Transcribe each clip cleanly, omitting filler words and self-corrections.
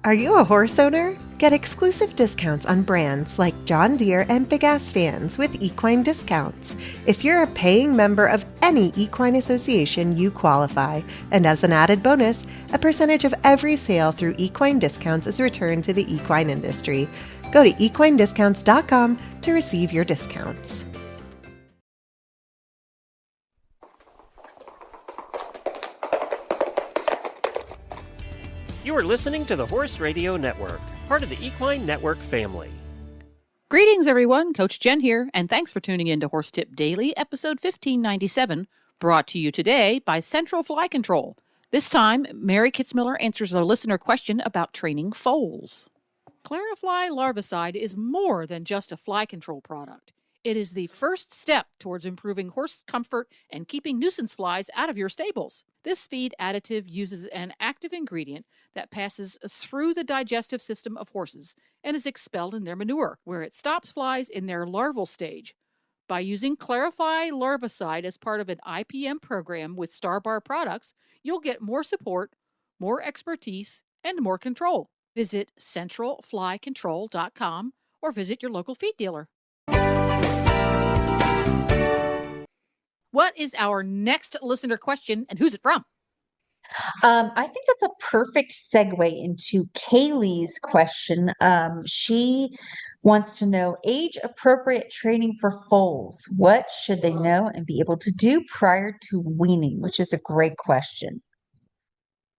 Are you a horse owner? Get exclusive discounts on brands like John Deere and Big Ass Fans with equine discounts. If you're a paying member of any equine association, you qualify. And as an added bonus, a percentage of every sale through equine discounts is returned to the equine industry. Go to equinediscounts.com to receive your discounts. You are listening to the Horse Radio Network, part of the Equine Network family. Greetings, everyone. Coach Jen here, and thanks for tuning in to Horse Tip Daily, episode 1597, brought to you today by Central Fly Control. This time, Mary Kitzmiller answers a listener question about training foals. Clarifly larvicide is more than just a fly control product. It is the first step towards improving horse comfort and keeping nuisance flies out of your stables. This feed additive uses an active ingredient that passes through the digestive system of horses and is expelled in their manure, where it stops flies in their larval stage. By using Clarify larvicide as part of an IPM program with Starbar products, you'll get more support, more expertise, and more control. Visit centralflycontrol.com or visit your local feed dealer. What is our next listener question, and who's it from? I think that's a perfect segue into Kaylee's question. She wants to know age-appropriate training for foals. What should they know and be able to do prior to weaning? Which is a great question.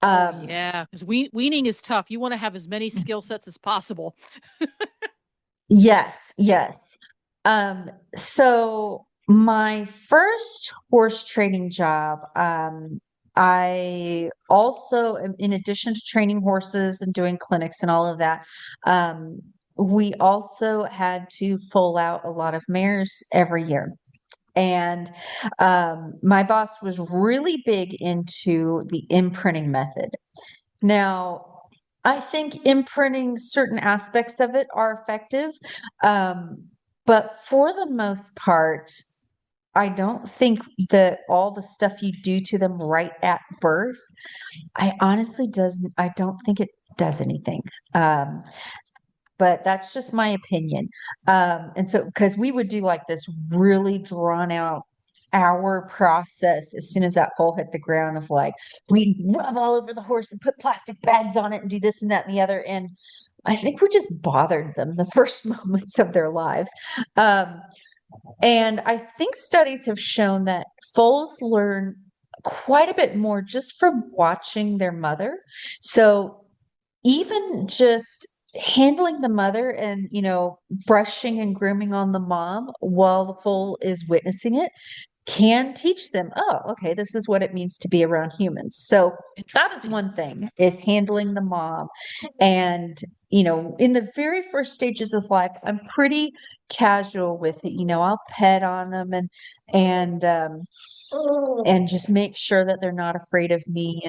Yeah, because weaning is tough. You want to have as many skill sets as possible. Yes. So my first horse training job, I also, in addition to training horses and doing clinics and all of that, we also had to foal out a lot of mares every year. And my boss was really big into the imprinting method. Now, I think imprinting certain aspects of it are effective, but for the most part, I don't think that all the stuff you do to them right at birth, I don't think it does anything. But that's just my opinion. And so, because we would do like this really drawn out hour process as soon as that foal hit the ground of like, we rub all over the horse and put plastic bags on it and do this and that and the other. And I think we just bothered them the first moments of their lives. And I think studies have shown that foals learn quite a bit more just from watching their mother. So even just handling the mother and, brushing and grooming on the mom while the foal is witnessing it can teach them, oh, okay, this is what it means to be around humans. So that is one thing, is handling the mom. And, in the very first stages of life, I'm pretty casual with it. I'll pet on them and just make sure that they're not afraid of me,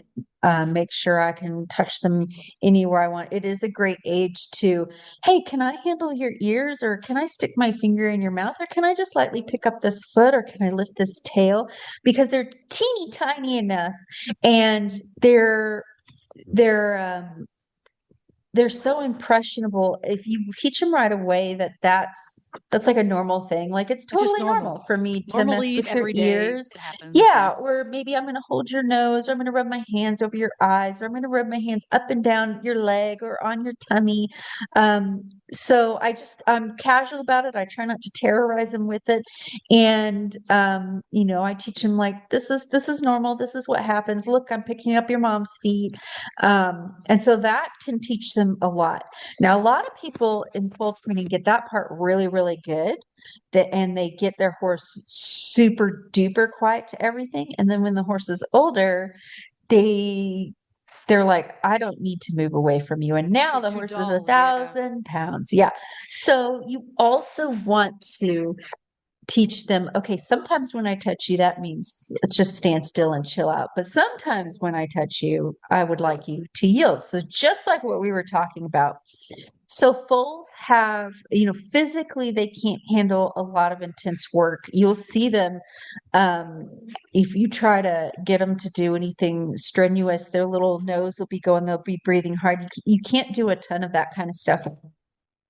and make sure I can touch them anywhere I want. It is a great age to, hey, can I handle your ears, or can I stick my finger in your mouth, or can I just lightly pick up this foot, or can I lift this tail? Because they're teeny tiny enough, and they're so impressionable. If you teach them right away that's like a normal thing. Like, it's totally normal for me to mess with your ears. Yeah, or maybe I'm going to hold your nose, or I'm going to rub my hands over your eyes, or I'm going to rub my hands up and down your leg or on your tummy. So I'm casual about it. I try not to terrorize them with it. And, I teach them like, this is normal. This is what happens. Look, I'm picking up your mom's feet. And so that can teach them a lot. Now, a lot of people in foal training get that part really, really good, and they get their horse super duper quiet to everything. And then when the horse is older, they're like, I don't need to move away from you. And now the horse is 1,000 pounds. Yeah. So you also want to teach them, okay, sometimes when I touch you, that means just stand still and chill out. But sometimes when I touch you, I would like you to yield. So just like what we were talking about So foals have, physically they can't handle a lot of intense work. You'll see them um, if you try to get them to do anything strenuous, their little nose will be going, they'll be breathing hard. You can't do a ton of that kind of stuff.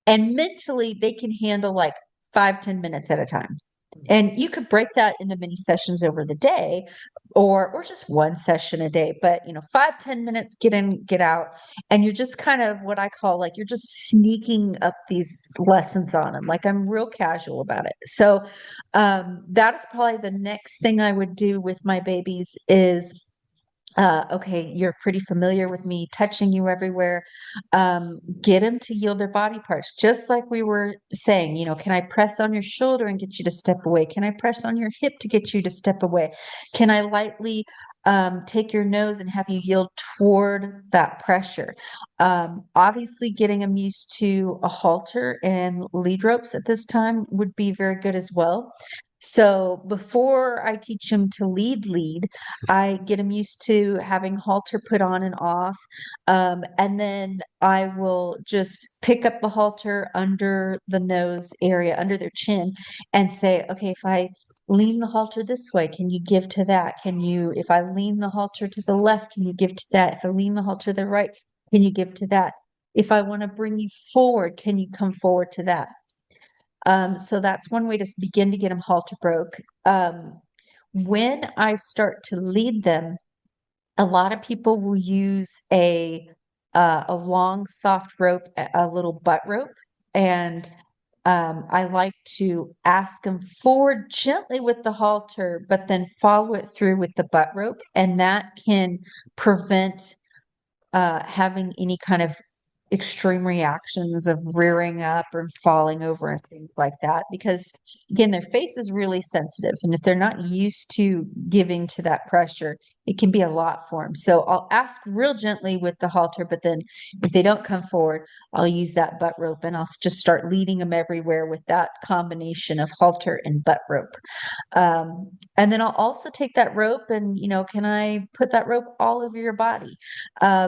And mentally, they can handle like 5-10 minutes at a time. And you could break that into many sessions over the day or just one session a day. But 5-10 minutes, get in, get out. And you're just kind of what I call like you're just sneaking up these lessons on them. Like I'm real casual about it. So that is probably the next thing I would do with my babies is okay, you're pretty familiar with me touching you everywhere. Get them to yield their body parts, just like we were saying. Can I press on your shoulder and get you to step away? Can I press on your hip to get you to step away? Can I lightly take your nose and have you yield toward that pressure? Obviously, getting them used to a halter and lead ropes at this time would be very good as well. So before I teach them to lead, I get them used to having halter put on and off. And then I will just pick up the halter under the nose area, under their chin, and say, okay, if I lean the halter this way, can you give to that? If I lean the halter to the left, can you give to that? If I lean the halter to the right, can you give to that? If I want to bring you forward, can you come forward to that? So that's one way to begin to get them halter broke. When I start to lead them, a lot of people will use a long, soft rope, a little butt rope, and I like to ask them forward gently with the halter, but then follow it through with the butt rope, and that can prevent having any kind of extreme reactions of rearing up or falling over and things like that because again their face is really sensitive, and if they're not used to giving to that pressure, it can be a lot for them. So I'll ask real gently with the halter, but then if they don't come forward, I'll use that butt rope and I'll just start leading them everywhere with that combination of halter and butt rope. And then I'll also take that rope and, can I put that rope all over your body?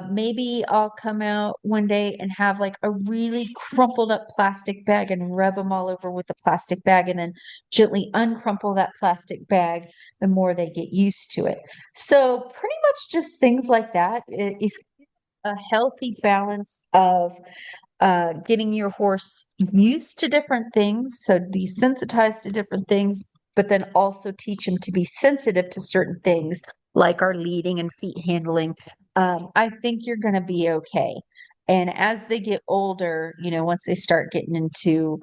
Maybe I'll come out one day and have like a really crumpled up plastic bag and rub them all over with the plastic bag and then gently uncrumple that plastic bag the more they get used to it. So pretty much just things like that. If a healthy balance of getting your horse used to different things, so desensitized to different things, but then also teach them to be sensitive to certain things like our leading and feet handling. I think you're going to be okay. And as they get older, once they start getting into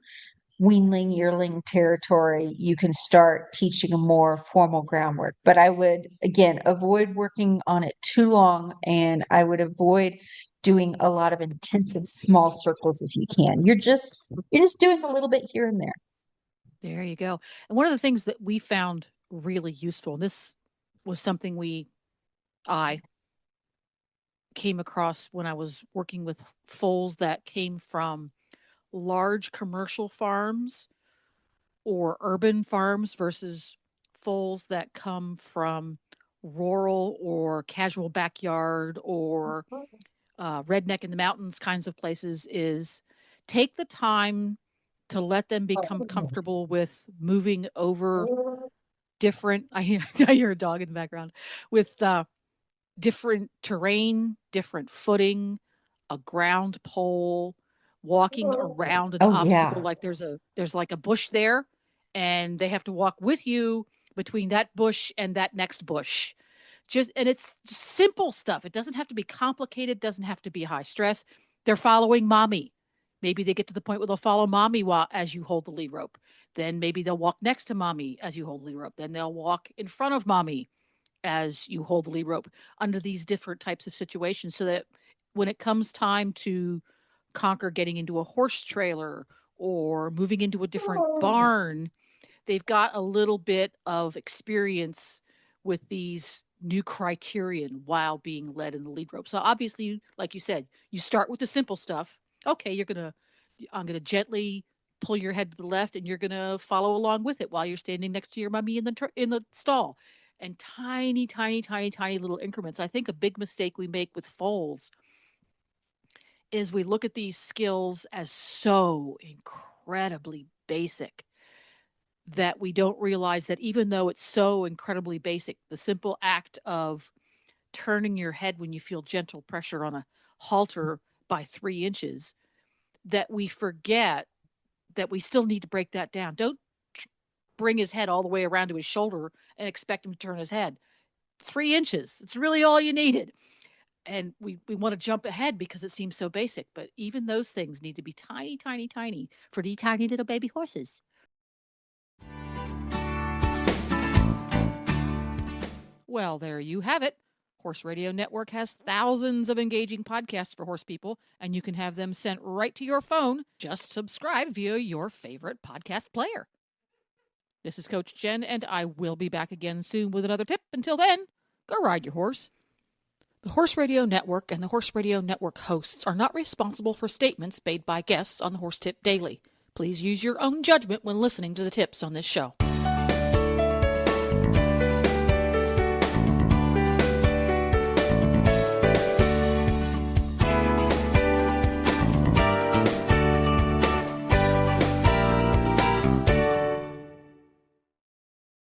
weanling, yearling territory, you can start teaching them more formal groundwork. But I would, again, avoid working on it too long, and I would avoid doing a lot of intensive small circles if you can. You're just doing a little bit here and there. There you go. And one of the things that we found really useful, and this was something I came across when I was working with foals that came from large commercial farms or urban farms versus foals that come from rural or casual backyard or redneck in the mountains kinds of places, is take the time to let them become comfortable with moving over different, I hear a dog in the background, with different terrain, different footing, a ground pole, walking around an obstacle. Yeah. Like there's like a bush there, and they have to walk with you between that bush and that next bush. And it's just simple stuff. It doesn't have to be complicated, doesn't have to be high stress. They're following mommy. Maybe they get to the point where they'll follow mommy as you hold the lead rope. Then maybe they'll walk next to mommy as you hold the lead rope. Then they'll walk in front of mommy as you hold the lead rope under these different types of situations, so that when it comes time to conquer getting into a horse trailer or moving into a different barn, they've got a little bit of experience with these new criterion while being led in the lead rope. So obviously, like you said, you start with the simple stuff. Okay, I'm gonna gently pull your head to the left, and you're gonna follow along with it while you're standing next to your mummy in the stall. And tiny, tiny, tiny, tiny little increments. I think a big mistake we make with foals is we look at these skills as so incredibly basic that we don't realize that even though it's so incredibly basic, the simple act of turning your head when you feel gentle pressure on a halter by 3 inches, that we forget that we still need to break that down. Don't bring his head all the way around to his shoulder and expect him to turn his head. 3 inches, it's really all you needed. And we want to jump ahead because it seems so basic, but even those things need to be tiny, tiny, tiny for the tiny little baby horses. Well, there you have it. Horse Radio Network has thousands of engaging podcasts for horse people, and you can have them sent right to your phone. Just subscribe via your favorite podcast player. This is Coach Jen, and I will be back again soon with another tip. Until then, go ride your horse. The Horse Radio Network and the Horse Radio Network hosts are not responsible for statements made by guests on the Horse Tip Daily. Please use your own judgment when listening to the tips on this show.